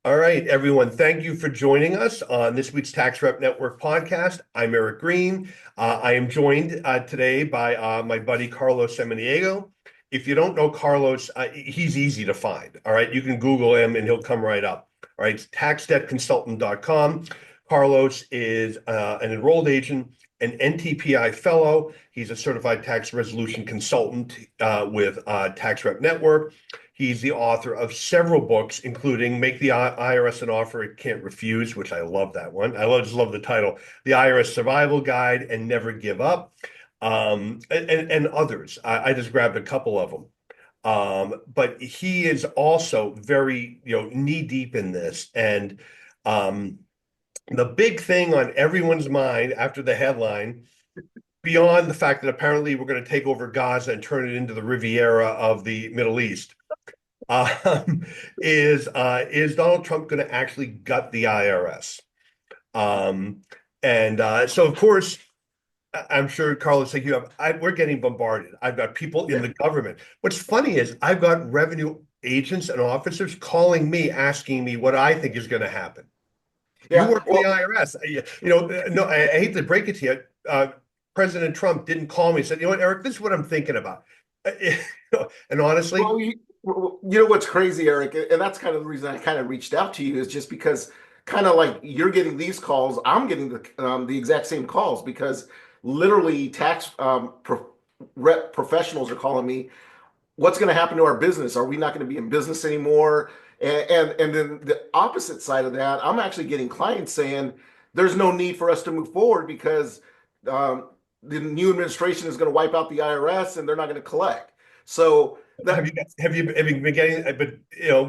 All right, everyone. Thank you for joining us on this week's Tax Rep Network podcast. I'm Eric Green. I am joined today by my buddy Carlos Samaniego. If you don't know Carlos, he's easy to find. All right, you can Google him and he'll come right up. All right, it's taxdebtconsultant.com. Carlos is an enrolled agent, an NTPI fellow. He's a certified tax resolution consultant with Tax Rep Network. He's the author of several books, including Make the IRS an Offer It Can't Refuse, which I love that one. Just love the title, The IRS Survival Guide and Never Give Up, and others. I just grabbed a couple of them. But he is also very, knee deep in this. And the big thing on everyone's mind after the headline, beyond the fact that apparently we're going to take over Gaza and turn it into the Riviera of the Middle East, um, is Donald Trump going to actually gut the IRS? So, of course, I'm sure Carlos, like you have, we're getting bombarded. I've got people in the government. What's funny is I've got revenue agents and officers calling me, asking me what I think is going to happen. You Yeah, work for the well, IRS. No, I hate to break it to you. President Trump didn't call me and said, you know what, Eric, this is what I'm thinking about. And honestly, well, you know what's crazy, Eric, and that's kind of the reason I kind of reached out to you is just because kind of like you're getting these calls, I'm getting the exact same calls because literally tax rep professionals are calling me. What's going to happen to our business? Are we not going to be in business anymore? And then the opposite side of that, I'm actually getting clients saying there's no need for us to move forward because the new administration is going to wipe out the IRS and they're not going to collect. So have that you been getting? But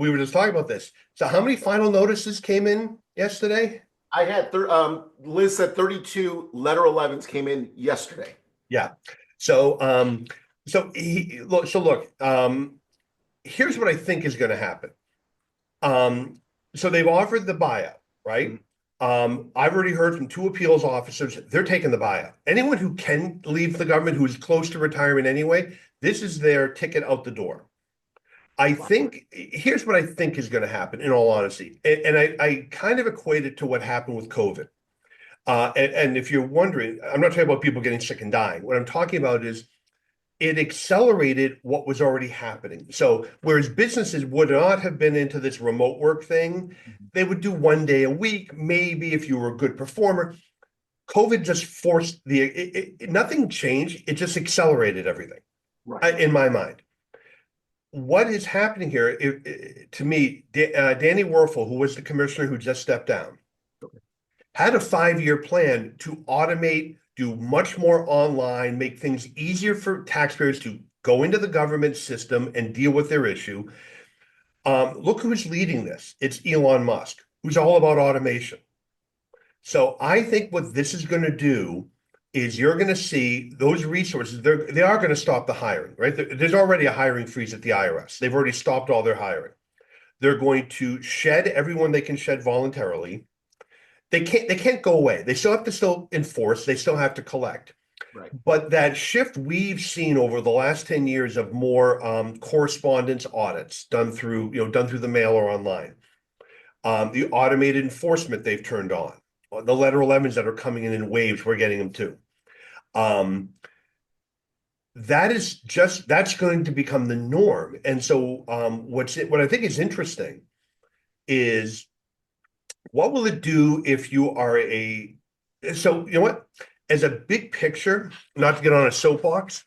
we were just talking about this. So, how many final notices came in yesterday? I had Liz said 32 letter 11s came in yesterday. Yeah. So, look. Here's what I think is going to happen. So they've offered the buyout, right? I've already heard from two appeals officers. They're taking the buyout. Anyone who can leave the government who is close to retirement anyway, this is their ticket out the door. I think here's what I think is going to happen, in all honesty. And I kind of equate it to what happened with COVID. And if you're wondering, I'm not talking about people getting sick and dying. What I'm talking about is it accelerated what was already happening. So whereas businesses would not have been into this remote work thing, they would do 1 day a week, maybe if you were a good performer. COVID just forced nothing changed. It just accelerated everything, Right. in my mind. What is happening here, to me, Danny Werfel, who was the commissioner who just stepped down, had a 5-year plan to automate, do much more online, make things easier for taxpayers to go into the government system and deal with their issue. Look who's leading this. It's Elon Musk, who's all about automation. So I think what this is going to do is you're going to see those resources, they are going to stop the hiring, right? There's already a hiring freeze at the IRS. They've already stopped all their hiring. They're going to shed everyone they can shed voluntarily. They can't go away. They still have to enforce, they still have to collect. Right. But that shift we've seen over the last 10 years of more correspondence audits done through the mail or online, the automated enforcement they've turned on, the letter 11s that are coming in waves, we're getting them too. That's going to become the norm. And so what I think is interesting is what will it do if you are so you know what? As a big picture, not to get on a soapbox,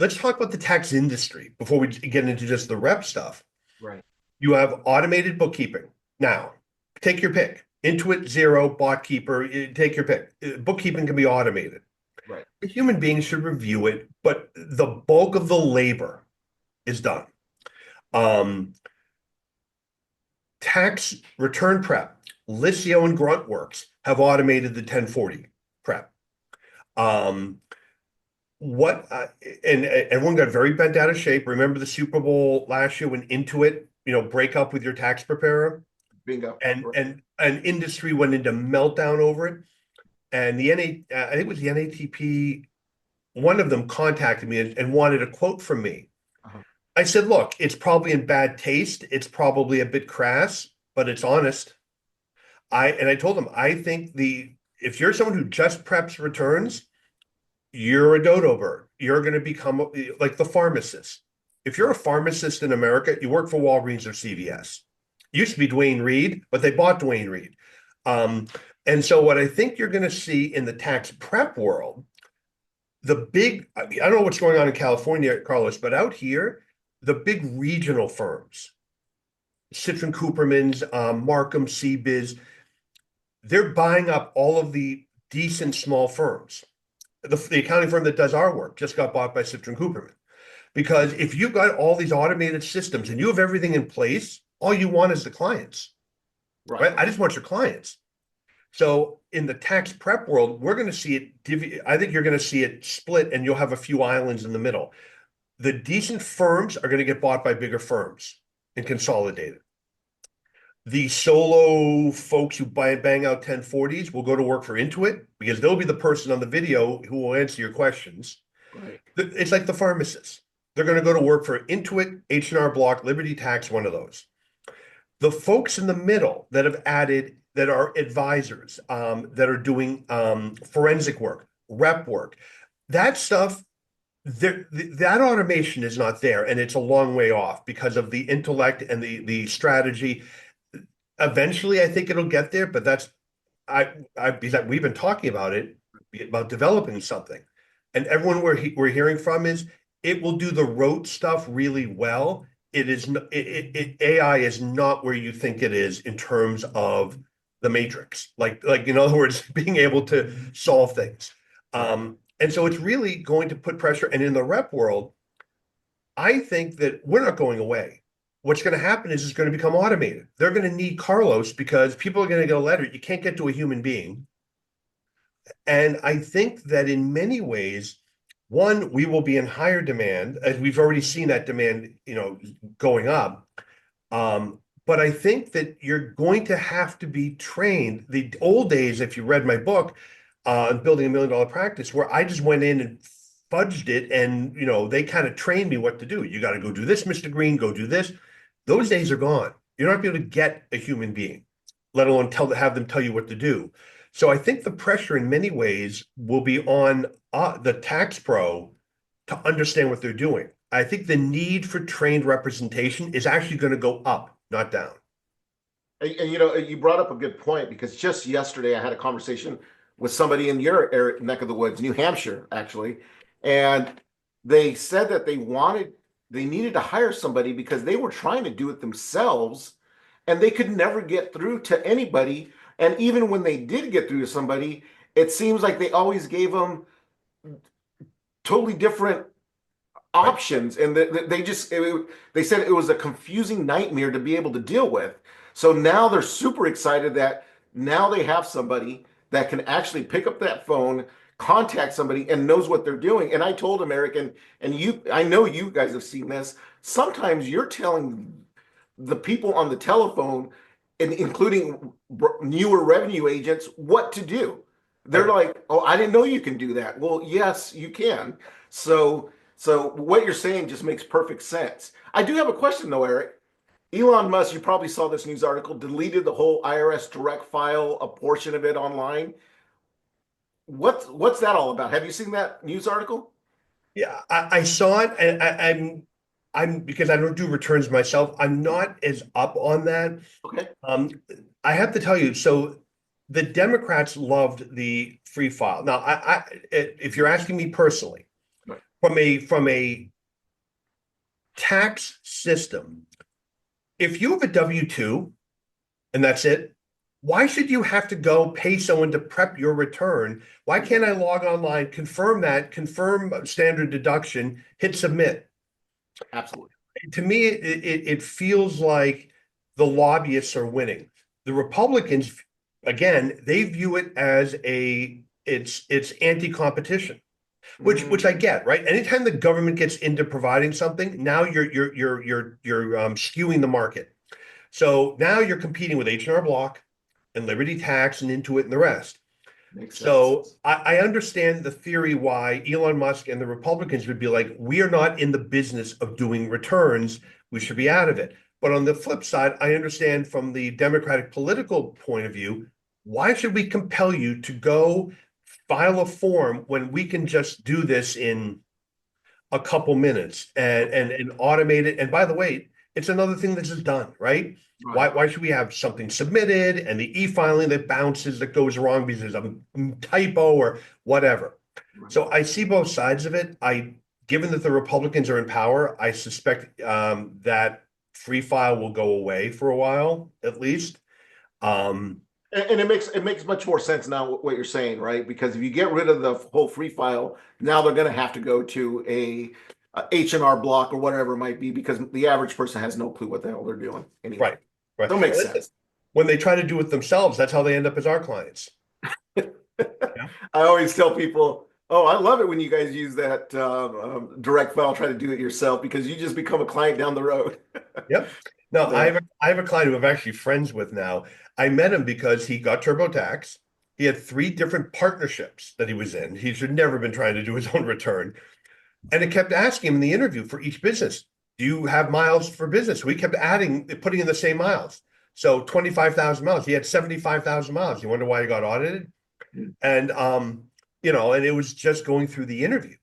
let's talk about the tax industry before we get into just the rep stuff. Right. You have automated bookkeeping. Now, take your pick. Intuit, Xero, BotKeeper, take your pick. Bookkeeping can be automated. Right. A human being should review it, but the bulk of the labor is done. Tax return prep, Lisio and Gruntworks have automated the 1040 prep. And everyone got very bent out of shape. Remember the Super Bowl last year when Intuit, break up with your tax preparer, Bingo. and Right. an industry went into meltdown over it. And I think it was the NATP, one of them contacted me and wanted a quote from me. Uh-huh. I said, look, it's probably in bad taste. It's probably a bit crass, but it's honest. I told him, I think if you're someone who just preps returns, you're a dodo bird. You're going to become like the pharmacist. If you're a Right. pharmacist in America, you work for Walgreens or CVS. Used to be Dwayne Reed, but they bought Dwayne Reed. Um, and so what I think you're going to see in the tax prep world, I mean, I don't know what's going on in California, Carlos, but out here, the big regional firms, Citron Cooperman's, Markham, CBiz, they're buying up all of the decent small firms. The accounting firm that does our work just got bought by Citron Cooperman. Because if you've got all these automated systems and you have everything in place, all you want is the clients, Right. right? I just want your clients. So in the tax prep world, we're going to see it. I think you're going to see it split, and you'll have a few islands in the middle. The decent firms are going to get bought by bigger firms and consolidated. The solo folks who buy and bang out 1040s will go to work for Intuit because they'll be the person on the video who will answer your questions. Right. It's like the pharmacists. They're going to go to work for Intuit, H&R Block, Liberty Tax, one of those. The folks in the middle that have added, that are advisors, that are doing forensic work, rep work, that stuff, that automation is not there, and it's a long way off because of the intellect and the strategy. Eventually, I think it'll get there, but because we've been talking about it, about developing something, and everyone we're hearing from is it will do the rote stuff really well. It is AI is not where you think it is in terms of the matrix, like in other words, being able to solve things. Right. And so it's really going to put pressure. And in the rep world, I think that we're not going away. What's going to happen is it's going to become automated. They're going to need Carlos because people are going to get a letter. You can't get to a human being. And I think that in many ways, one, we will be in higher demand, as we've already seen that demand, going up. But I think that you're going to have to be trained. The old days, if you read my book, Building $1 Million Practice, where I just went in and fudged it, and they kind of trained me what to do. You got to go do this, Mr. Green, go do this. Those days are gone. You're not going to get a human being, let alone have them tell you what to do. So I think the pressure in many ways will be on the tax pro to understand what they're doing. I think the need for trained representation is actually going to go up, not down. And you brought up a good point because just yesterday I had a conversation with somebody in your neck of the woods, New Hampshire, actually, and they said that they needed to hire somebody because they were trying to do it themselves and they could never get through to anybody. And even when they did get through to somebody, it seems like they always gave them totally different Right. options, and they said it was a confusing nightmare to be able to deal with. So now they're super excited that now they have somebody that can actually pick up that phone, contact somebody, and knows what they're doing. And I told him, Eric, and you, I know you guys have seen this. Sometimes you're telling the people on the telephone, and including newer revenue agents, what to do. They're Right. like, "Oh, I didn't know you can do that." Well, yes, you can. So what you're saying just makes perfect sense. I do have a question though, Eric. Elon Musk, you probably saw this news article, deleted the whole IRS direct file, a portion of it online. What's that all about? Have you seen that news article? Yeah, I saw it, and I'm because I don't do returns myself. I'm not as up on that. Okay. Um, I have to tell you, so the Democrats loved the free file. Now, if you're asking me personally, Right. from a tax system, if you have a W-2 and that's it, why should you have to go pay someone to prep your return? Why can't I log online, confirm standard deduction, hit submit? Absolutely. To me, it feels like the lobbyists are winning. The Republicans, again, they view it as it's anti-competition, which Mm, I get, right? Anytime the government gets into providing something, now you're skewing the market. So now you're competing with H&R Block and Liberty Tax and Intuit and the rest. Makes So sense. I understand the theory why Elon Musk and the Republicans would be like, we are not in the business of doing returns. We should be out of it. But on the flip side, I understand from the Democratic political point of view, why should we compel you to go file a form when we can just do this in a couple minutes and automate it? And by the way, it's another thing that's just done, right? Right. Why should we have something submitted and the e-filing that bounces that goes wrong because there's a typo or whatever? Right. So I see both sides of it. Given that the Republicans are in power, I suspect that free file will go away for a while, at least. Um, And it makes much more sense now what you're saying, right? Because if you get rid of the whole free file, now they're going to have to go to a H&R Block or whatever it might be, because the average person has no clue what the hell they're doing anyway. right, right. So it makes And listen, sense. when they try to do it themselves, that's how they end up as our clients. Yeah. I always tell people, oh, I love it when you guys use that direct file, try to do it yourself, because you just become a client down the road. Yep. No, Yeah. I have a client who I'm actually friends with now. I met him because he got TurboTax. He had three different partnerships that he was in. He should never been trying to do his own return. And it kept asking him in the interview for each business, do you have miles for business? We kept putting in the same miles. So 25,000 miles. He had 75,000 miles. You wonder why he got audited? And and it was just going through the interview.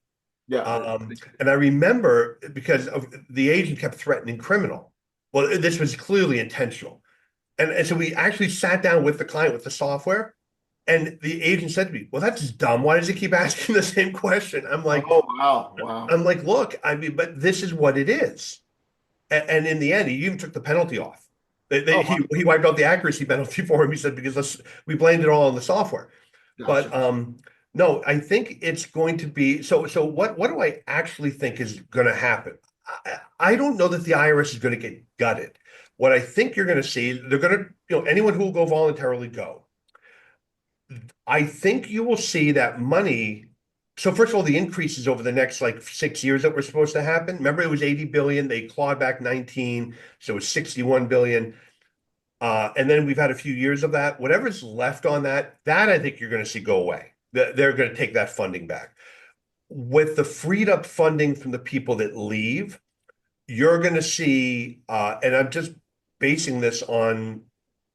Yeah. And I remember because of the agent kept threatening criminal. Well, this was clearly intentional. And so we actually sat down with the client with the software, and the agent said to me, "Well, that's dumb. Why does he keep asking the same question?" Oh, wow. Wow. I'm like, look, I mean, but this is what it is. And in the end, he even took the penalty off. Oh, wow. He wiped out the accuracy penalty for him. He said because we blamed it all on the software. But Gotcha. no, I think it's going to be so. So what do I actually think is going to happen? I don't know that the IRS is going to get gutted. What I think you're going to see, they're going to, anyone who will go voluntarily go. I think you will see that money. So first of all, the increases over the next like 6 years that were supposed to happen. Remember, it was 80 billion. They clawed back 19, so it's 61 billion. And then we've had a few years of that. Whatever's left on that I think you're going to see go away. They're going to take that funding back. With the freed up funding from the people that leave, you're going to see, and I'm just basing this on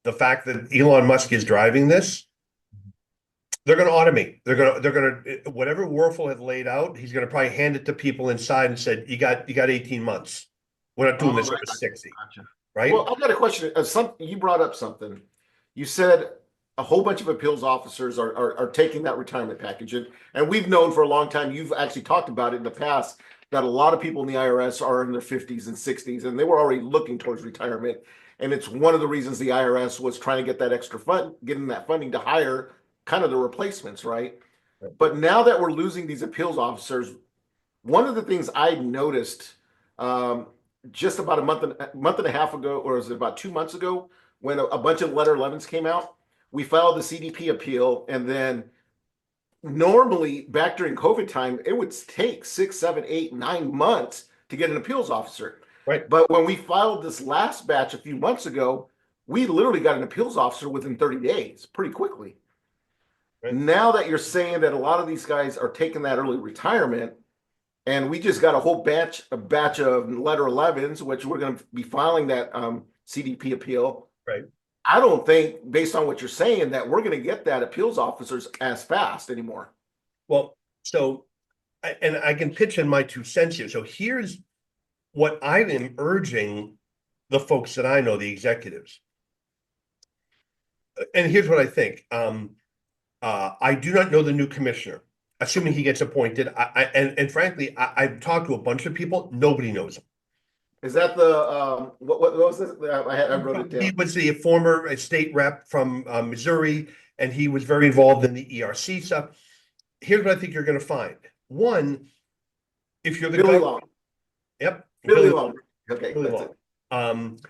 the fact that Elon Musk is driving this. They're going to automate. They're going to whatever Werfel had laid out. He's going to probably hand it to people inside and said, "You got 18 months. We're not doing Oh, this over right. 60." Gotcha. Right? Well, I've got a question. You brought up something. You said a whole bunch of appeals officers are taking that retirement package. And we've known for a long time, you've actually talked about it in the past, that a lot of people in the IRS are in their 50s and 60s, and they were already looking towards retirement. And it's one of the reasons the IRS was trying to get that extra fund, getting that funding to hire kind of the replacements, right? But now that we're losing these appeals officers, one of the things I noticed um, just about a month and a half ago, or was it about 2 months ago, when a bunch of letter 11s came out, we filed the CDP appeal, and then normally back during COVID time, it would take 6, 7, 8, 9 months to get an appeals officer. Right. But when we filed this last batch a few months ago, we literally got an appeals officer within 30 days, pretty quickly. Right. Now that you're saying that a lot of these guys are taking that early retirement, and we just got a batch of letter 11s, which we're going to be filing that CDP appeal. Right. I don't think, based on what you're saying, that we're going to get that appeals officers as fast anymore. Well, so, and I can pitch in my 2 cents here. So here's what I am urging the folks that I know, the executives. And here's what I think. I do not know the new commissioner, assuming he gets appointed. And frankly, I've talked to a bunch of people. Nobody knows him. Is that the what was this? I wrote it He down. was the former state rep from Missouri, and he was very involved in the ERC stuff. Here's what I think you're going to find. One, if you're the Billy government, Long. yep, Billy Long. Okay, Billy that's Long. it.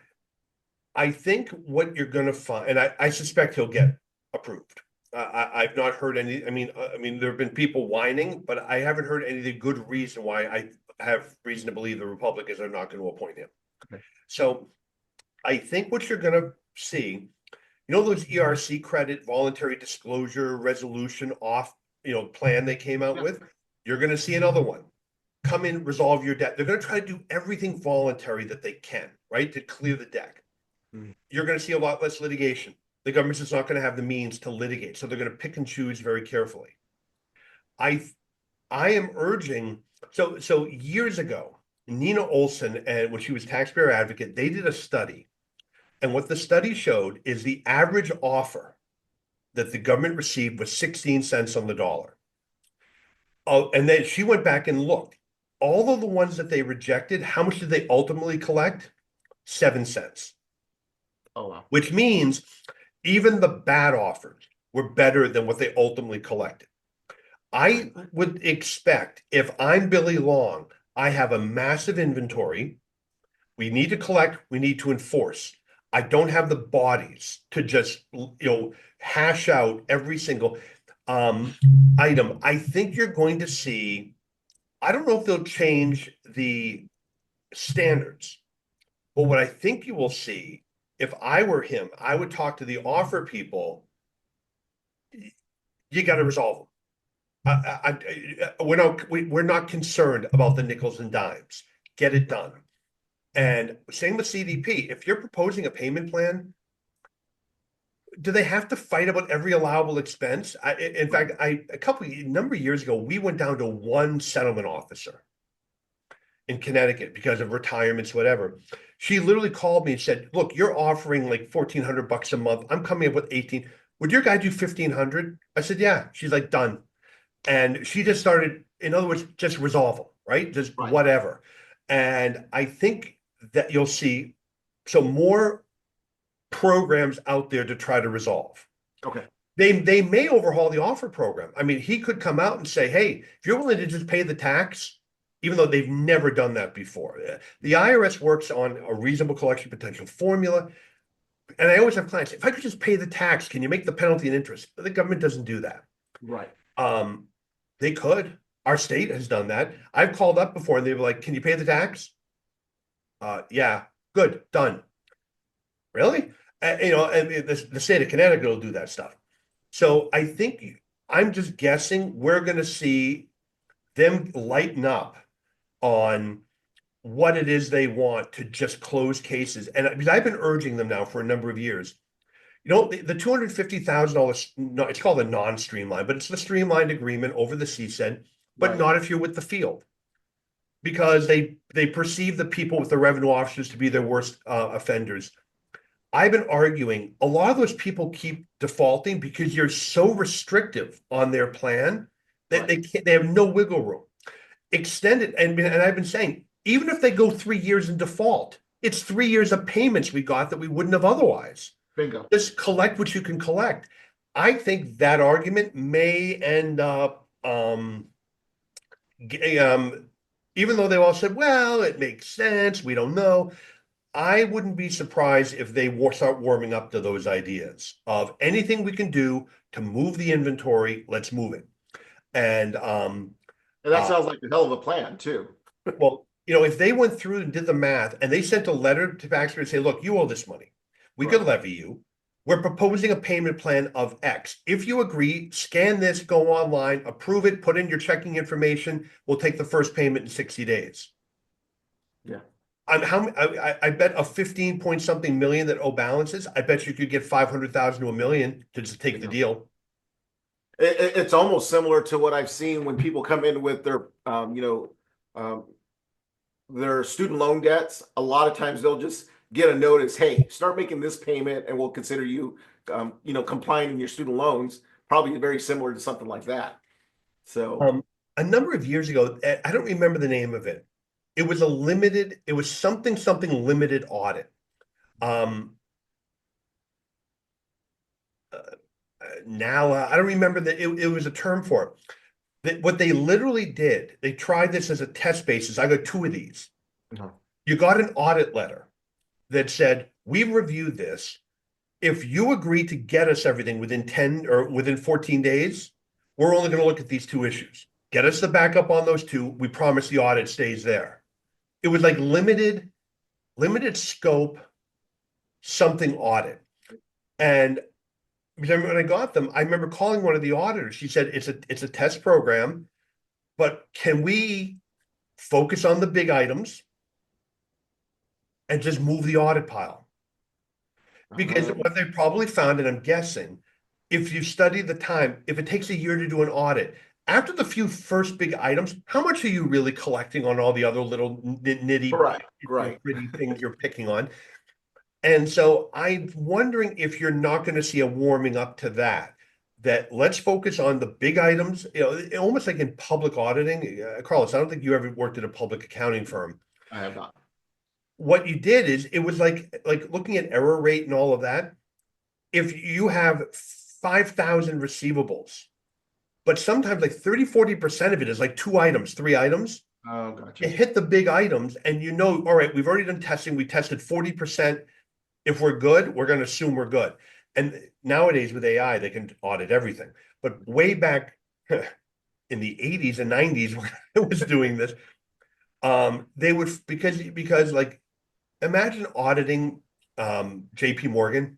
I think what you're going to find, and I suspect he'll get approved. I've not heard any. I mean, there have been people whining, but I haven't heard any good reason why I have reason to believe the Republicans are not going to appoint him. Okay. So I think what you're going to see You know those ERC credit voluntary disclosure resolution off, plan they came out Yeah. with? You're going to see another one. Come in, resolve your debt. They're going to try to do everything voluntary that they can, right, to clear the deck. You're going to see a lot less litigation. The government's just not going to have the means to litigate, so they're going to pick and choose very carefully. I I am urging. So years ago, Nina Olson, and when she was taxpayer advocate, they did a study, and what the study showed is the average offer that the government received was 16 cents on the dollar. Oh, and then she went back and looked. All of the ones that they rejected, how much did they ultimately collect? 7 cents. Oh wow. Which means even the bad offers were better than what they ultimately collected. I would expect if I'm Billy Long, I have a massive inventory. We need to collect, we need to enforce. I don't have the bodies to just, hash out every single item. I think you're going to see, I don't know if they'll change the standards, but what I think you will see, if I were him, I would talk to the offer people. You got to resolve them. We're not concerned about the nickels and dimes. Get it done. And same with CDP. If you're proposing a payment plan, do they have to fight about every allowable expense? In fact, a number of years ago, we went down to one settlement officer in Connecticut because of retirements, whatever. She literally called me and said, "Look, you're offering like $1,400 a month. I'm coming up with 18. Would your guy do 1,500?" I said, "Yeah." She's like, "Done." And she just started, in other words, just resolve them, right? Just Right. whatever. And I think that you'll see more programs out there to try to resolve. Okay. They may overhaul the offer program. I mean, he could come out and say, "Hey, if you're willing to just pay the tax," even though they've never done that before. The IRS works on a reasonable collection potential formula. And I always have clients, if I could just pay the tax, can you make the penalty and interest? But the government doesn't do that. Right. They could. Our state has done that. I've called up before and they were like, "Can you pay the tax?" Yeah, good, done. Really? And the state of Connecticut will do that stuff. So I think I'm just guessing we're going to see them lighten up on what it is they want to just close cases. And because I've been urging them now for a number of years, the $250,000, no, it's called a non-streamlined, but it's the streamlined agreement over the CSED, but Right. not if you're with the field, because they perceive the people with the revenue officers to be their worst offenders. I've been arguing a lot of those people keep defaulting because you're so restrictive on their plan that Right. they have no wiggle room. Extend it, and I've been saying, even if they go 3 years in default, it's 3 years of payments we got that we wouldn't have otherwise. Bingo. Just collect what you can collect. I think that argument may end up, even though they all said, "Well, it makes sense, we don't know." I wouldn't be surprised if they start warming up to those ideas of anything we can do to move the inventory, let's move it. And And that uh, sounds like a hell of a plan too. well, if they went through and did the math and they sent a letter to taxpayers and say, "Look, you owe this money. We could Right. levy you. We're proposing a payment plan of X. If you agree, scan this, go online, approve it, put in your checking information. We'll take the first payment in 60 days." Yeah. I bet a 15 point something million that owe balances. I bet you could get 500,000 to a million to just take the Bingo. deal. It's almost similar to what I've seen when people come in with their student loan debts. A lot of times they'll just get a notice, "Hey, start making this payment, and we'll consider you, complying in your student loans." Probably very similar to something like that. So A number of years ago, I don't remember the name of it. It was something limited audit. Um, Now I don't remember that it was a term for it. What they literally did, they tried this as a test basis. I got two of these. uh-huh. You got an audit letter that said, "We reviewed this. If you agree to get us everything within 10 or within 14 days, we're only going to look at these two issues. Get us the backup on those two. We promise the audit stays there." It was like limited scope, something audit. And because when I got them, I remember calling one of the auditors. She said, it's a test program, but can we focus on the big items and just move the audit pile? Because Um, what they probably found, and I'm guessing, if you study the time, if it takes a year to do an audit, after the few first big items, how much are you really collecting on all the other little nitty, right, right. gritty things you're picking on? And so I'm wondering if you're not going to see a warming up to that. That let's focus on the big items, almost like in public auditing. Carlos, I don't think you ever worked at a public accounting firm. I have not. What you did is it was like looking at error rate and all of that. If you have 5,000 receivables, but sometimes like 30-40% of it is like two items, three items. Oh, You gotcha. hit the big items and all right, we've already done testing. We tested 40%. If we're good, we're going to assume we're good. And nowadays with AI, they can audit everything. But way back in the 80s and 90s, when I was doing this, they would because like imagine auditing JP Morgan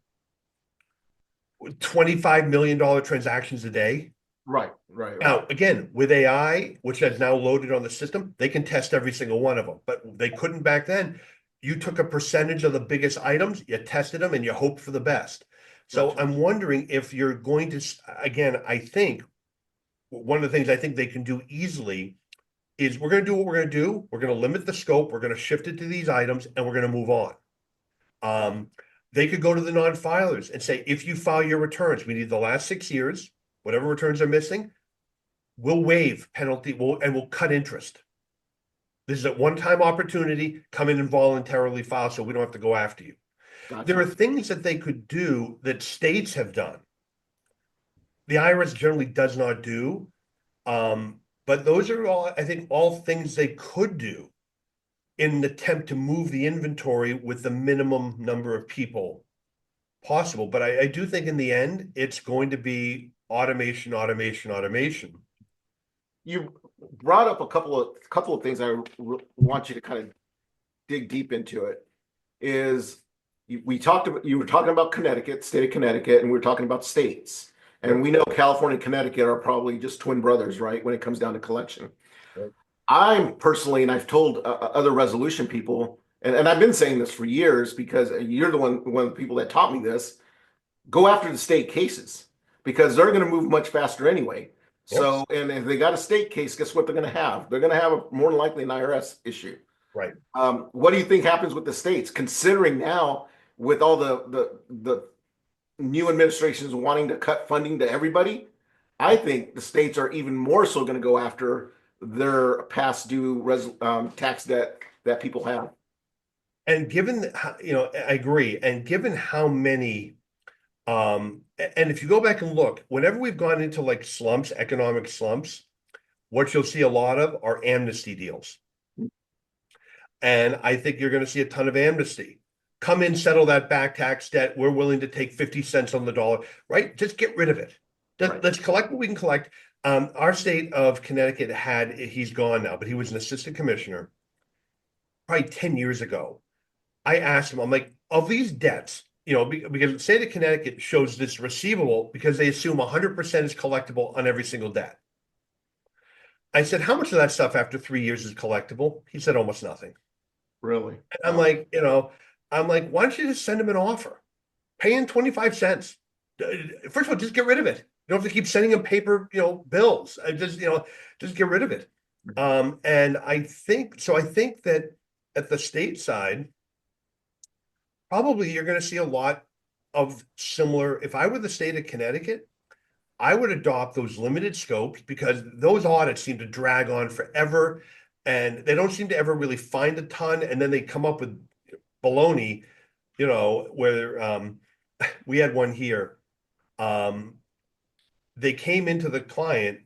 with $25 million transactions a day. Right, right, right. Now, again, with AI, which has now loaded on the system, they can test every single one of them, but they couldn't back then. You took a percentage of the biggest items, you tested them, and you hoped for the best. So Gotcha. I'm wondering if you're going to, again, I think one of the things I think they can do easily is we're going to do what we're going to do. We're going to limit the scope. We're going to shift it to these items, and we're going to move on. Um, they could go to the non-filers and say, if you file your returns, we need the last 6 years, whatever returns are missing, we'll waive penalty, we'll cut interest. This is a one-time opportunity. Come in and voluntarily file so we don't have to go after you. There Gotcha. are things that they could do that states have done. The IRS generally does not do. But those are all, I think, all things they could do in an attempt to move the inventory with the minimum number of people possible. But I do think in the end, it's going to be automation, automation, automation. You brought up a couple of things want you to kind of dig deep into it. Is you were talking about Connecticut, state of Connecticut, and we were talking about states. And Yep. we know California and Connecticut are probably just twin brothers, right? When it comes down to collection. Yep. I'm personally, and I've told other resolution people, and I've been saying this for years because you're one of the people that taught me this. Go after the state cases because they're going to move much faster anyway. Yep. So, and if they got a state case, guess what they're going to have? They're going to have more than likely an IRS issue. Right. What do you think happens with the states, considering now with all the new administrations wanting to cut funding to everybody? I think the states are even more so going to go after their past due tax debt that people have. And given, I agree. And given how many, and if you go back and look, whenever we've gone into like slumps, economic slumps, what you'll see a lot of are amnesty deals. And I think you're going to see a ton of amnesty. Come in, settle that back tax debt. We're willing to take 50 cents on the dollar, right? Just get rid of it. Right. Let's collect what we can collect. Our state of Connecticut he's gone now, but he was an assistant commissioner probably 10 years ago. I asked him, I'm like, of these debts, because the state of Connecticut shows this receivable because they assume 100% is collectible on every single debt. I said, how much of that stuff after 3 years is collectible? He said, almost nothing. Really? And I'm like, why don't you just send him an offer? Pay in 25 cents. First of all, just get rid of it. You don't have to keep sending him paper, bills. Just get rid of it. And I think that at the state side, probably you're going to see a lot of similar. If I were the state of Connecticut, I would adopt those limited scopes because those audits seem to drag on forever and they don't seem to ever really find a ton. And then they come up with baloney, where we had one here. They came into the client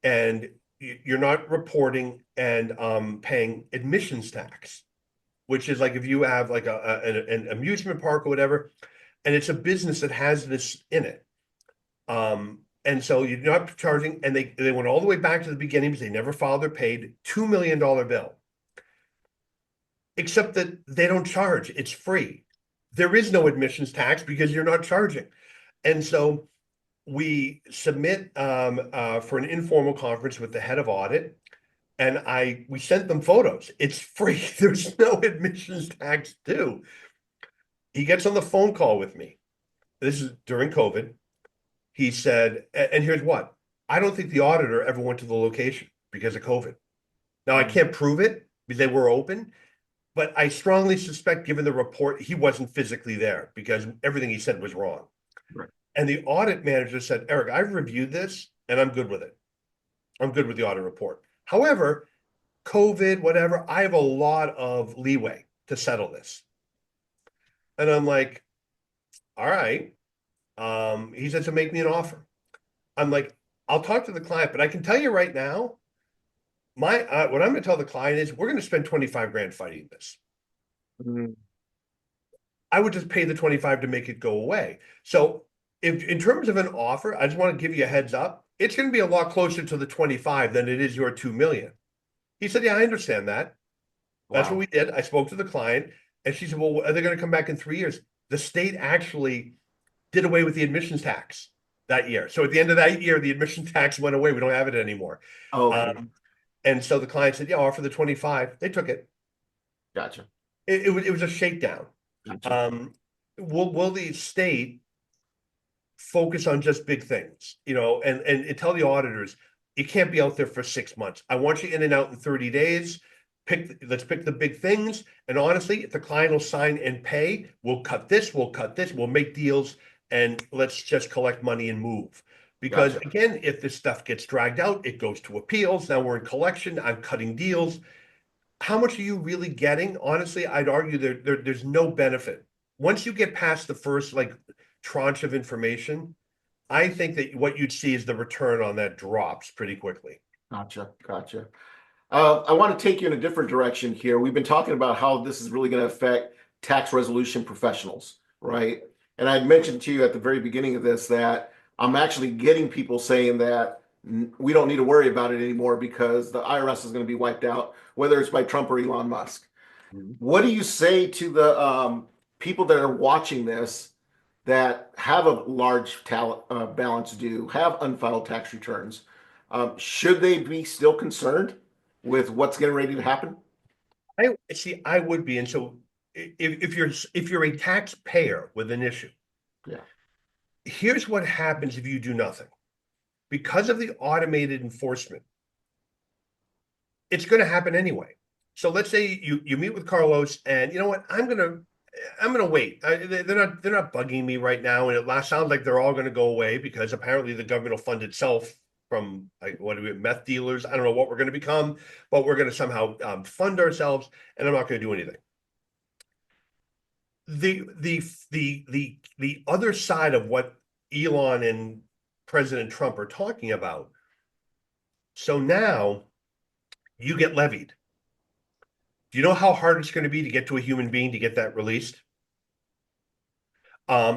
and you're not reporting and paying admissions tax, which is like if you have like an amusement park or whatever, and it's a business that has this in it. And so you're not charging, and they went all the way back to the beginning because they never filed or paid $2 million bill. Except that they don't charge, it's free. there is no admissions tax because you're not charging. And so we submit for an informal conference with the head of audit, and we sent them photos. It's free. There's no admissions tax due. He gets on the phone call with me. This is during COVID. He said, and here's what: I don't think the auditor ever went to the location because of COVID. Now I can't prove it because they were open, but I strongly suspect, given the report, he wasn't physically there because everything he said was wrong. Right. And the audit manager said, Eric, I've reviewed this and I'm good with it. I'm good with the audit report. However, COVID, whatever, I have a lot of leeway to settle this. And I'm like, all right. He said, so make me an offer. I'm like, I'll talk to the client, but I can tell you right now, what I'm going to tell the client is we're going to spend 25 grand fighting this. Mm. I would just pay the 25 to make it go away. So if in terms of an offer, I just want to give you a heads up. It's going to be a lot closer to the 25 than it is your 2 million. He said, yeah, I understand that. That's what Wow. we did. I spoke to the client and she said, well, are they going to come back in 3 years? The state actually did away with the admissions tax that year. So at the end of that year, the admission tax went away. We don't have it anymore. Okay. Um, and so the client said, yeah, offer the 25. They took it. Gotcha. It was a shakedown. Gotcha. Um, will the state focus on just big things, and tell the auditors, it can't be out there for 6 months. I want you in and out in 30 days. Let's pick the big things. And honestly, if the client will sign and pay, we'll cut this, we'll make deals, and let's just collect money and move. Because Gotcha. again, if this stuff gets dragged out, it goes to appeals. Now we're in collection. I'm cutting deals. How much are you really getting? Honestly, I'd argue there's no benefit. Once you get past the first like tranche of information, I think that what you'd see is the return on that drops pretty quickly. Gotcha. Gotcha. I want to take you in a different direction here. We've been talking about how this is really going to affect tax resolution professionals, right? And I mentioned to you at the very beginning of this that I'm actually getting people saying that we don't need to worry about it anymore because the IRS is going to be wiped out, whether it's by Trump or Elon Musk. Mhm. What do you say to the people that are watching this that have a large balance due, have unfiled tax returns? Should they be still concerned with what's getting ready to happen? I see. I would be, and so if you're a taxpayer with an issue, Yeah. here's what happens if you do nothing. Because of the automated enforcement, it's going to happen anyway. So let's say you meet with Carlos, and you know what? I'm gonna wait. They're not bugging me right now, and sounds like they're all going to go away because apparently the government will fund itself from like what are we, meth dealers? I don't know what we're going to become, but we're going to somehow fund ourselves, and I'm not going to do anything. The other side of what Elon and President Trump are talking about. So now you get levied. Do you know how hard it's going to be to get to a human being to get that released?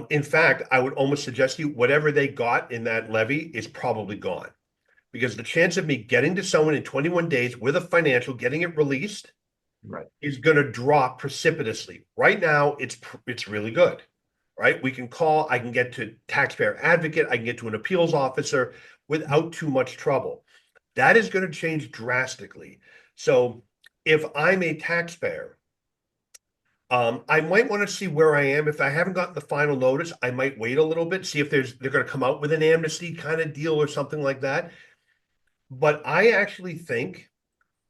In fact, I would almost suggest to you whatever they got in that levy is probably gone because the chance of me getting to someone in 21 days with a financial, getting it released Right. is going to drop precipitously. Right now, it's really good, right? We can call, I can get to taxpayer advocate, I can get to an appeals officer without too much trouble. That is going to change drastically. So if I'm a taxpayer, I might want to see where I am. If I haven't gotten the final notice, I might wait a little bit, see if they're going to come out with an amnesty kind of deal or something like that. But I actually think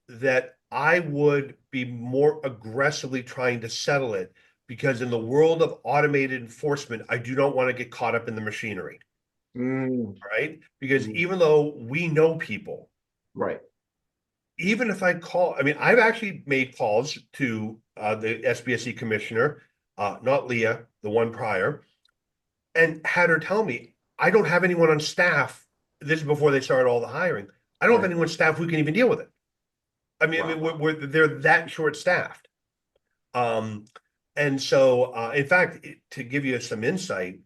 that I would be more aggressively trying to settle it because in the world of automated enforcement, I do not want to get caught up in the machinery, Mm, right? Because mm, even though we know people, right. even if I call, I mean, I've actually made calls to the SBSE commissioner, not Leah, the one prior, and had her tell me, I don't have anyone on staff. This is before they started all the hiring. I don't have Right. anyone on staff who can even deal with it. I mean, Wow. they're that short staffed. Um, and so, in fact, to give you some insight,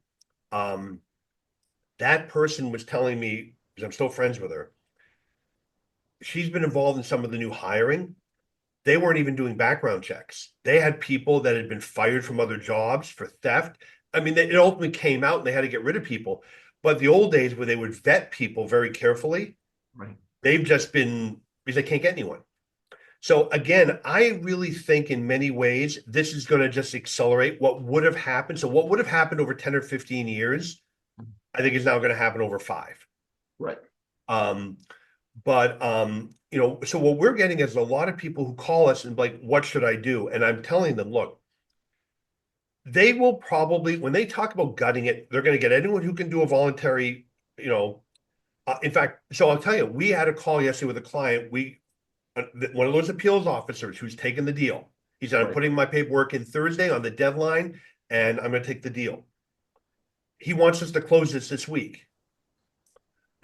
um, that person was telling me, because I'm still friends with her, she's been involved in some of the new hiring. They weren't even doing background checks. They had people that had been fired from other jobs for theft. I mean, it ultimately came out and they had to get rid of people. But the old days where they would vet people very carefully, Right. they've just been because they can't get anyone. So again, I really think in many ways this is going to just accelerate what would have happened. So what would have happened over 10 or 15 years, I think is now going to happen over 5. Right. Um, but so what we're getting is a lot of people who call us and like, what should I do? And I'm telling them, look, they will probably, when they talk about gutting it, they're going to get anyone who can do a voluntary, in fact, so I'll tell you, we had a call yesterday with a client. One of those appeals officers who's taken the deal. He said, I'm Right. putting my paperwork in Thursday on the deadline, and I'm going to take the deal. He wants us to close this week.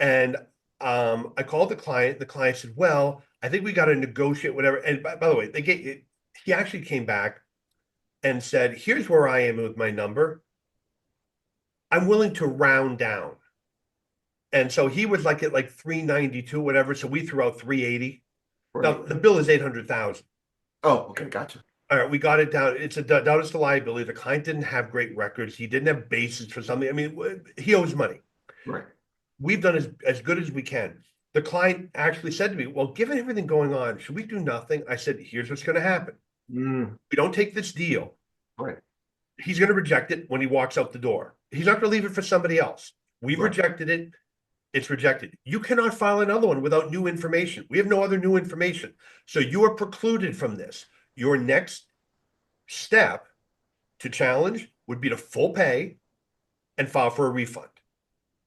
And I called the client. The client said, well, I think we got to negotiate whatever. And by the way, he actually came back and said, here's where I am with my number. I'm willing to round down. And so he was like at like 392, whatever. So we threw out 380. Now Right. the bill is 800,000. Oh, okay, gotcha. All right, we got it down. It's down as to liability. The client didn't have great records. He didn't have basis for something. I mean, he owes money. Right. We've done as good as we can. The client actually said to me, well, given everything going on, should we do nothing? I said, here's what's going to happen. Mm, We don't take this deal. right. He's going to reject it when he walks out the door. He's not going to leave it for somebody else. We've Right. rejected it. It's rejected. You cannot file another one without new information. We have no other new information. So you are precluded from this. Your next step to challenge would be to full pay and file for a refund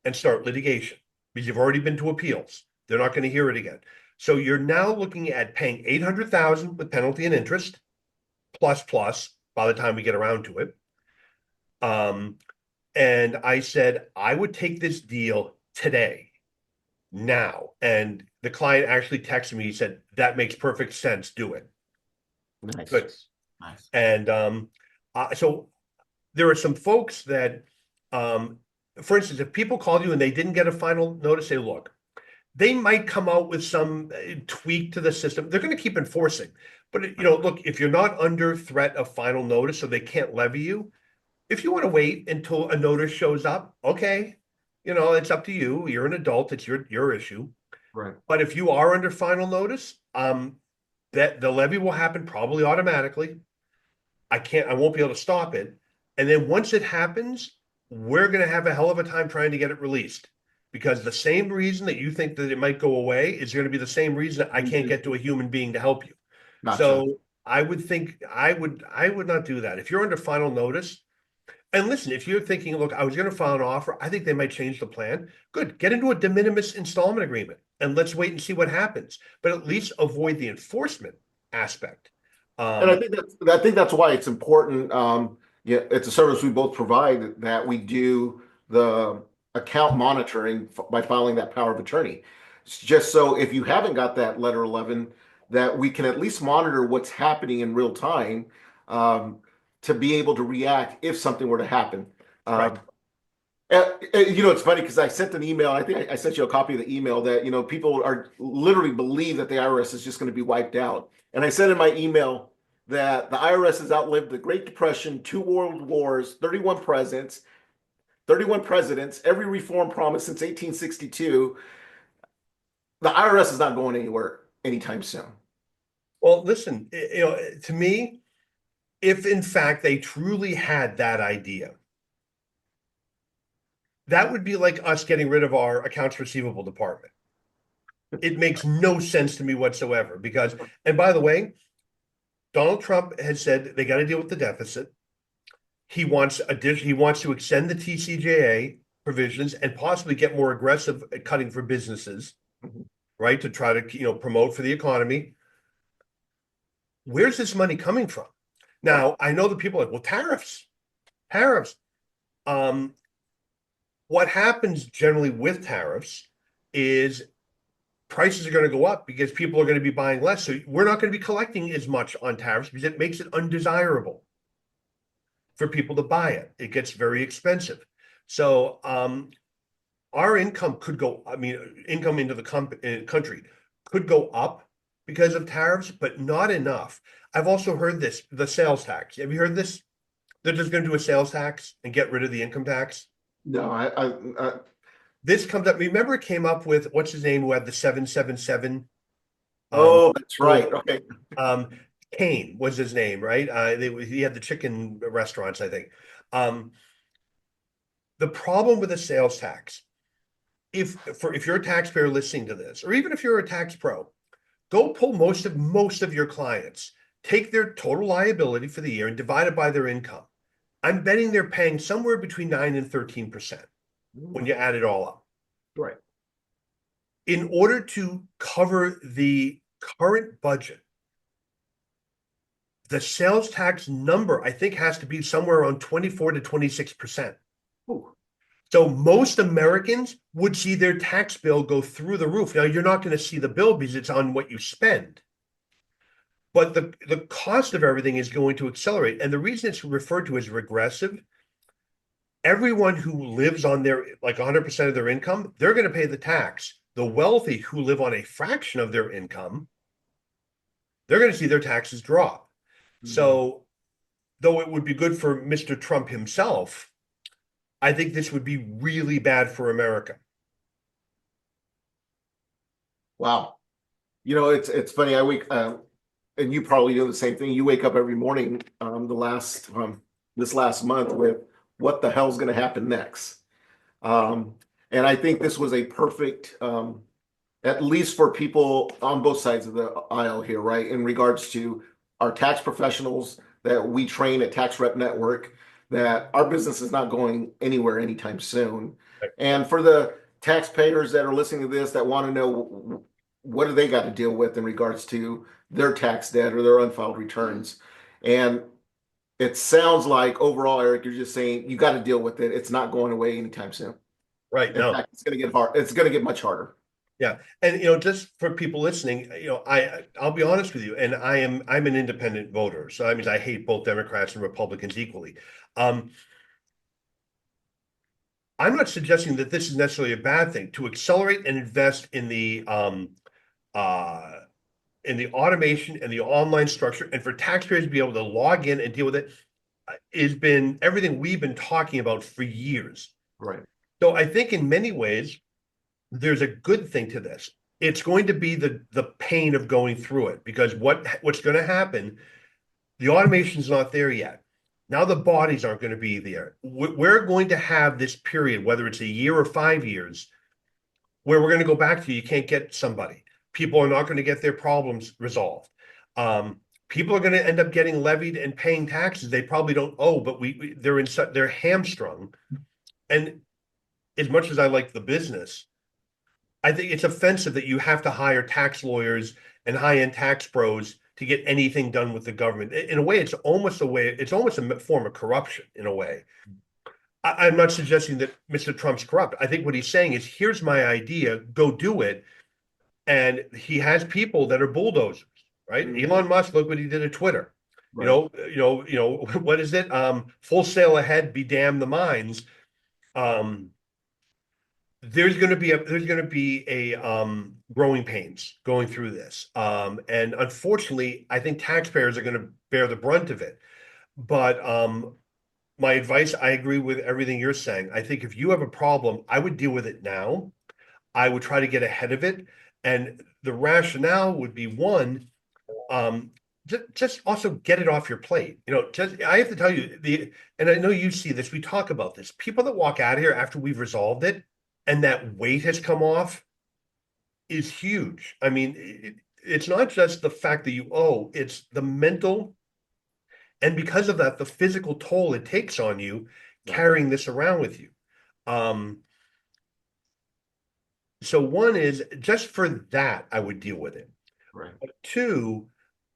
and start litigation because you've already been to appeals. They're not going to hear it again. So you're now looking at paying 800,000 with penalty and interest plus by the time we get around to it. And I said I would take this deal today, now. And the client actually texted me. He said that makes perfect sense. Do it. Nice. Good. Nice. And so there are some folks that, for instance, if people called you and they didn't get a final notice, say, look, they might come out with some tweak to the system. They're going to keep enforcing. But, look, if you're not under threat of final notice, so they can't levy you, if you want to wait until a notice shows up, okay, it's up to you. You're an adult. It's your issue. Right. But if you are under final notice, that the levy will happen probably automatically. I won't be able to stop it. And then once it happens, we're going to have a hell of a time trying to get it released because the same reason that you think that it might go away is going to be the same reason I can't get to a human being to help you. Gotcha. So I would think I would not do that. If you're under final notice, and listen, if you're thinking, look, I was going to file an offer, I think they might change the plan. Good. Get into a de minimis installment agreement and let's wait and see what happens. But at least avoid the enforcement aspect. And I think that's why it's important. Yeah, it's a service we both provide that we do the account monitoring by filing that power of attorney. It's just so if you haven't got that letter 11, that we can at least monitor what's happening in real time, um, to be able to react if something were to happen. Right. It's funny because I sent an email. I think I sent you a copy of the email that people are literally believe that the IRS is just going to be wiped out. And I said in my email that the IRS has outlived the Great Depression, 2 world wars, 31 presidents, every reform promise since 1862. The IRS is not going anywhere anytime soon. Well, listen, to me, if in fact they truly had that idea, that would be like us getting rid of our accounts receivable department. It makes no sense to me whatsoever because, and by the way, Donald Trump has said they got to deal with the deficit. He wants to extend the TCJA provisions and possibly get more aggressive at cutting for businesses, right? To try to, promote for the economy. Where's this money coming from? Now, I know that people are like, well, tariffs. What happens generally with tariffs is prices are going to go up because people are going to be buying less. So we're not going to be collecting as much on tariffs because it makes it undesirable for people to buy it. It gets very expensive. So our income could go, income into the country could go up because of tariffs, but not enough. I've also heard this, the sales tax. Have you heard this? They're just going to do a sales tax and get rid of the income tax. No, This comes up. Remember, it came up with what's his name who had the 777. oh, that's Or, right. Okay. um, Kane was his name, right? He had the chicken restaurants, I think. Um, the problem with a sales tax, if you're a taxpayer listening to this, or even if you're a tax pro, go pull most of your clients, take their total liability for the year and divide it by their income. I'm betting they're paying somewhere between 9 and 13% when you add it all up. Right. In order to cover the current budget, the sales tax number, I think, has to be somewhere around 24 to 26%. Ooh. So most Americans would see their tax bill go through the roof. Now, you're not going to see the bill because it's on what you spend. But the cost of everything is going to accelerate. And the reason it's referred to as regressive, everyone who lives on their like 100% of their income, they're going to pay the tax. The wealthy who live on a fraction of their income, they're going to see their taxes drop. Mhm. So, though it would be good for Mr. Trump himself, I think this would be really bad for America. Wow. It's funny. I wake and you probably do the same thing. You wake up every morning, this last month with what the hell's going to happen next. Um, and I think this was a perfect, at least for people on both sides of the aisle here, right? In regards to our tax professionals that we train at Tax Rep Network, that our business is not going anywhere anytime soon. And for the taxpayers that are listening to this that want to know what do they got to deal with in regards to their tax debt or their unfiled returns. And it sounds like overall, Eric, you're just saying you got to deal with it. It's not going away anytime soon. Right. In No. fact, it's going to get hard. It's going to get much harder. Yeah. And just for people listening, I'll be honest with you, and I'm an independent voter. So that means I hate both Democrats and Republicans equally. Um, I'm not suggesting that this is necessarily a bad thing to accelerate and invest uh in the automation and the online structure, and for taxpayers to be able to log in and deal with it has been everything we've been talking about for years. Right. So I think in many ways there's a good thing to this. It's going to be the pain of going through it because what's going to happen, the automation's not there yet. Now the bodies aren't going to be there. We're going to have this period, whether it's a year or 5 years, where we're going to go back to you can't get somebody. People are not going to get their problems resolved. People are going to end up getting levied and paying taxes they probably don't owe, but they're hamstrung. And as much as I like the business, I think it's offensive that you have to hire tax lawyers and high-end tax pros to get anything done with the government. In a way, it's almost a form of corruption in a way. I'm not suggesting that Mr. Trump's corrupt. I think what he's saying is, here's my idea, go do it. And he has people that are bulldozers, right? Mhm. Elon Musk, look what he did at Twitter. Right. What is it? Full sail ahead, be damned the mines. Um, there's going to be a growing pains going through this, and unfortunately, I think taxpayers are going to bear the brunt of it. But my advice, I agree with everything you're saying. I think if you have a problem, I would deal with it now. I would try to get ahead of it, and the rationale would be one, um, just also get it off your plate. Just I have to tell you and I know you see this. We talk about this. People that walk out of here after we've resolved it, and that weight has come off, is huge. I mean, it's not just the fact that you owe; it's the mental, and because of that, the physical toll it takes on you Right. carrying this around with you. Um, so one is just for that, I would deal with it. Right. Two,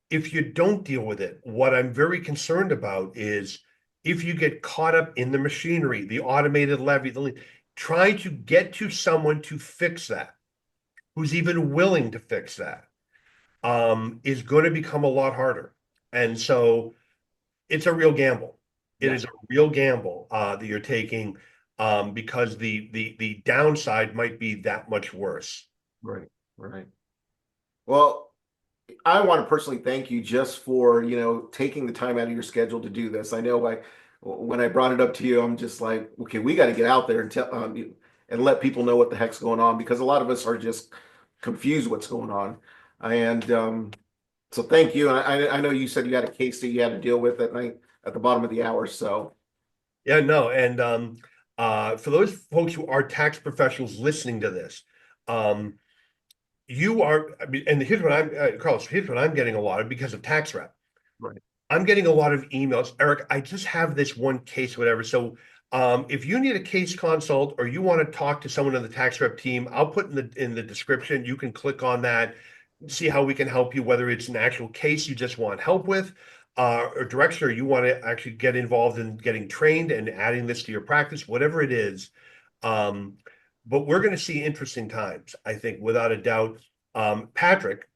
if you don't deal with it, what I'm very concerned about is if you get caught up in the machinery, the automated levy, trying to get to someone to fix that, who's even willing to fix that, is going to become a lot harder. And so it's a real gamble. It Yeah. is a real gamble that you're taking, because the downside might be that much worse. Right. Right. Well, I want to personally thank you just for, taking the time out of your schedule to do this. I know when I brought it up to you, I'm just like, okay, we got to get out there and tell and let people know what the heck's going on because a lot of us are just confused what's going on. And so thank you. And I know you said you had a case that you had to deal with at night at the bottom of the hour. So Yeah, no, and for those folks who are tax professionals listening to this, um, you are, I mean, and here's what Carlos, here's what I'm getting a lot of because of tax rep. right, I'm getting a lot of emails. Eric, I just have this one case, whatever. So if you need a case consult or you want to talk to someone on the tax rep team, I'll put in the description. You can click on that, see how we can help you, whether it's an actual case you just want help with, or direction, or you want to actually get involved in getting trained and adding this to your practice, whatever it is. Um, but we're going to see interesting times, I think, without a doubt. Patrick,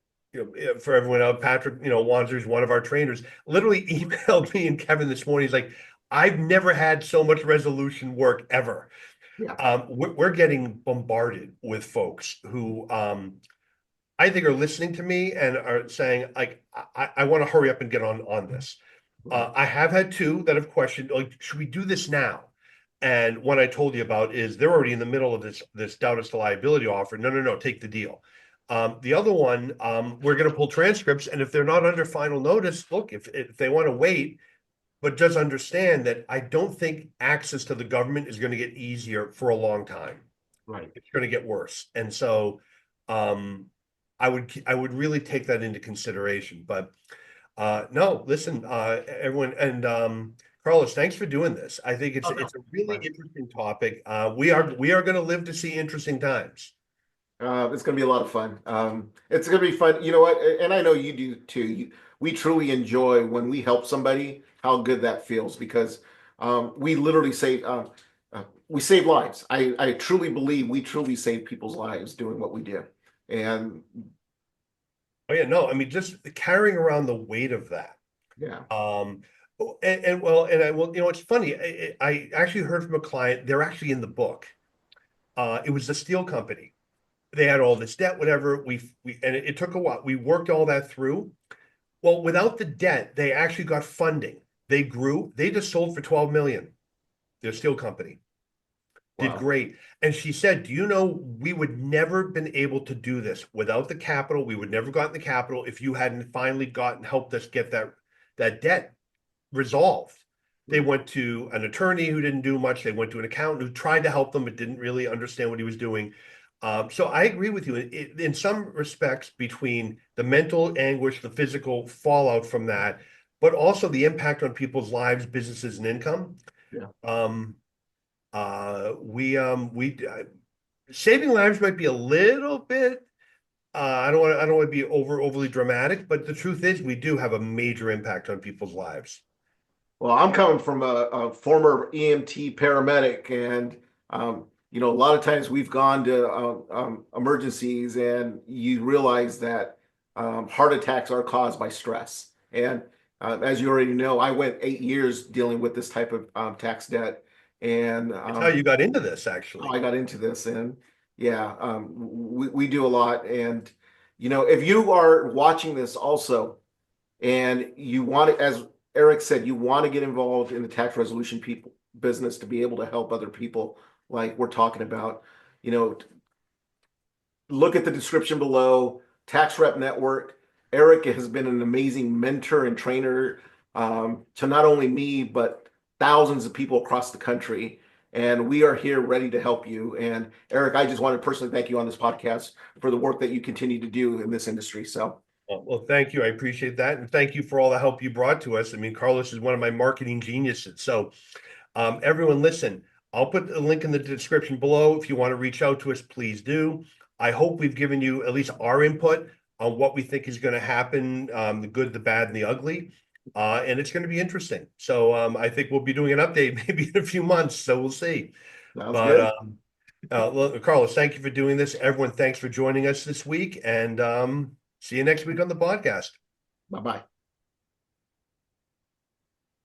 for everyone out, Patrick, Wanzer's one of our trainers, literally emailed me and Kevin this morning. He's like, I've never had so much resolution work ever. yeah, We're getting bombarded with folks who I think are listening to me and are saying, like, I want to hurry up and get on this. right, I have had two that have questioned, like, should we do this now? And one I told you about is they're already in the middle of this doubt as to liability offer. No, no, no, take the deal. The other one, we're going to pull transcripts, and if they're not under final notice, look, if they want to wait, but just understand that I don't think access to the government is going to get easier for a long time. right. It's going to get worse, and so um, I would really take that into consideration. But no, listen, everyone, and Carlos, thanks for doing this. I think it's Oh, no. it's a really interesting topic. We are going to live to see interesting times. It's going to be a lot of fun. It's going to be fun. You know what? And I know you do too. We truly enjoy when we help somebody, how good that feels because we literally we save lives. I truly believe we truly save people's lives doing what we do. And Oh yeah, no, I mean just carrying around the weight of that. yeah, Um, and well, and I will, it's funny. I actually heard from a client. They're actually in the book. It was the steel company. They had all this debt, whatever. We and it took a while. We worked all that through. Well, without the debt, they actually got funding. They grew. They just sold for 12 million. Their steel company did wow. great. And she said, "Do you know we would never been able to do this without the capital? We would never gotten the capital if you hadn't finally gotten helped us get that debt resolved." They Right. went to an attorney who didn't do much. They went to an accountant who tried to help them but didn't really understand what he was doing. So I agree with you in some respects between the mental anguish, the physical fallout from that, but also the impact on people's lives, businesses, and income. Yeah. Um, we saving lives might be a little bit. I don't want to be overly dramatic, but the truth is, we do have a major impact on people's lives. Well, I'm coming from a former EMT paramedic, and a lot of times we've gone to emergencies, and you realize that heart attacks are caused by stress. And as you already know, I went 8 years dealing with this type of tax debt, and It's how you got into this, how actually. I got into this. And yeah, we do a lot. And if you are watching this also and you want to, as Eric said, you want to get involved in the tax resolution people business to be able to help other people like we're talking about, you know, look at the description below. Tax Rep Network. Eric has been an amazing mentor and trainer to not only me, but thousands of people across the country. And we are here ready to help you. And Eric, I just want to personally thank you on this podcast for the work that you continue to do in this industry. So, Well, thank you. I appreciate that. And thank you for all the help you brought to us. I mean, Carlos is one of my marketing geniuses. So, everyone, listen, I'll put the link in the description below. If you want to reach out to us, please do. I hope we've given you at least our input on what we think is going to happen, the good, the bad, and the ugly. And it's going to be interesting. So, I think we'll be doing an update maybe in a few months. So we'll see. sounds But good. well, Carlos, thank you for doing this. Everyone, thanks for joining us this week. And see you next week on the podcast. Bye bye.